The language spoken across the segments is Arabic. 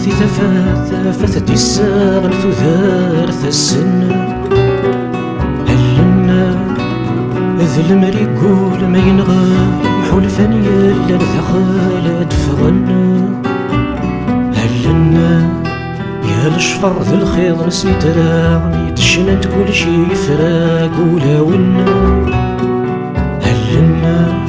ذي ثفاث دي الساغن ثوثارث السن هلنا ذي المري يقول ما ينغى حلفان يلا الثخال دفغنا هلنا يا الشفر ذي الخيض نسيت راغني تشنت كل شي فراق ولا ونا هلنا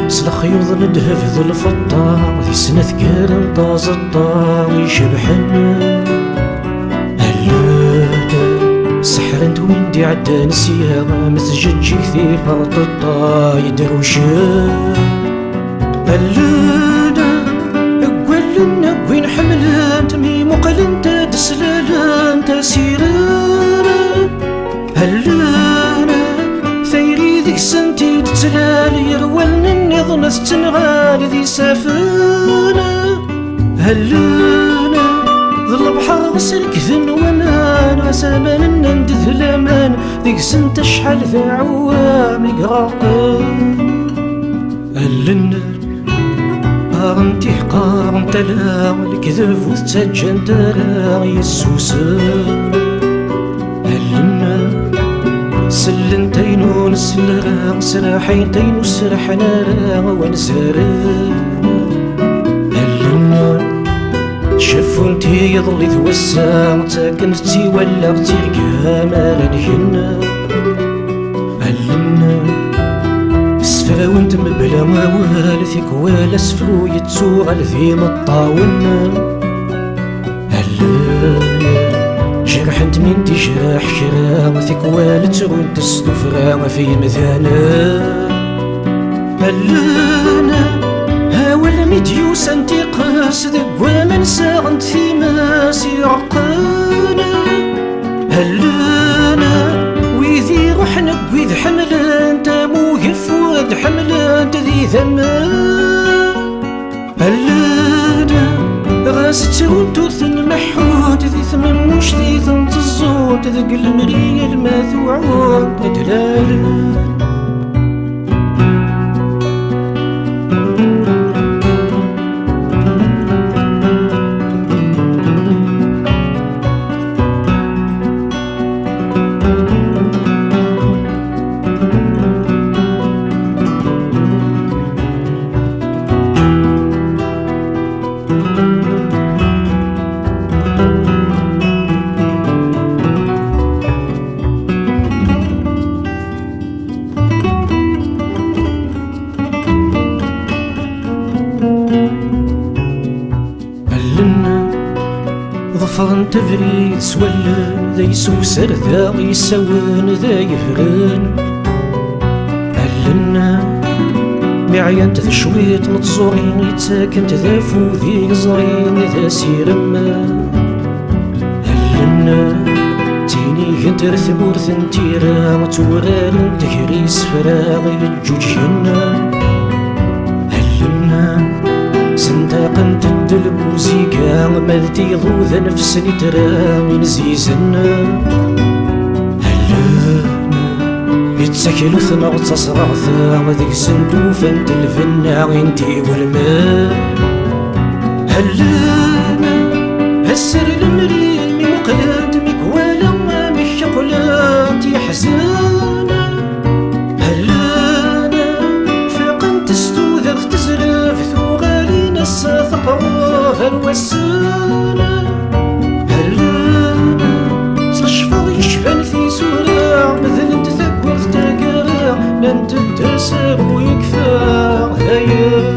سلخيوض ندهف ذو الفطار ذي سنة ثقال طاز الطار يشبحنا هلادا سحر انت وين دي عدا نسيها مثجد جي كثير فرط الطا يدروشا هلادا اقوالنا وين حملان مي مقلن تدسلالان تسيرانا هلانا ثيري ذيك سنتي تتلالي يروالني ظنث تنغال ذي سافانا هلانا ظل بحر سركثن وانا زمان ندث الامان ذيك سنت شحال ذا عوام يقراقان هلنا انتي حقار انت لا الكذب وتسجى انت لا يسوسان هلنا سلنتين ونسلرا سراحيتين وسرحنا را ونسارا هلنا شافو انتي يظلي توسع تاكنتي ولا غتيركا ما رانينا هلنا سفرا وانت مبلا موال فيك ولا سفرو يتسوغل ذي مطاونا هلنا جرح انت من دي جراح كرا فيك ولا ترون تستفرا في مثانا هلانا هاول ميديوس انتي قاصد ومن ساغنت في ماس يعقانا هلانا ويذي روحنا ويذ حملان تا موقف ود حملان ذي ثمان هلانا غاس ترون توثن محوت ذي ثمن مش ذي ثم تزوت ذق المرية الماثوعون تدلالان ظفرن تفريد سولن ذا يسوسر ذا يسوون ذا يهرن هلنا معيان تشويت متزورين يتساكن تذافو ذي زرين ذا سيرما هلنا تيني كنت رثبور ثنتيرا تورار تهريس فراغي الجوجينا هلنا سنتاقن تدلب وزيكا مالتي ضوذا نفسني ترامي نزيزنا هلانا يتسكلو ثنغ تصرغثا ذيك سندوفا تلفنا غينتي والماء هلانا هسر المريل مي مقلات مكوالا ما مشقلات يحزانا هلانا فاقن تستوذر تزرف ثقوف الوسانة هلانا صشفر يشفن في سورة مثل تثكر تقرا لن تتسر ويكفى هيا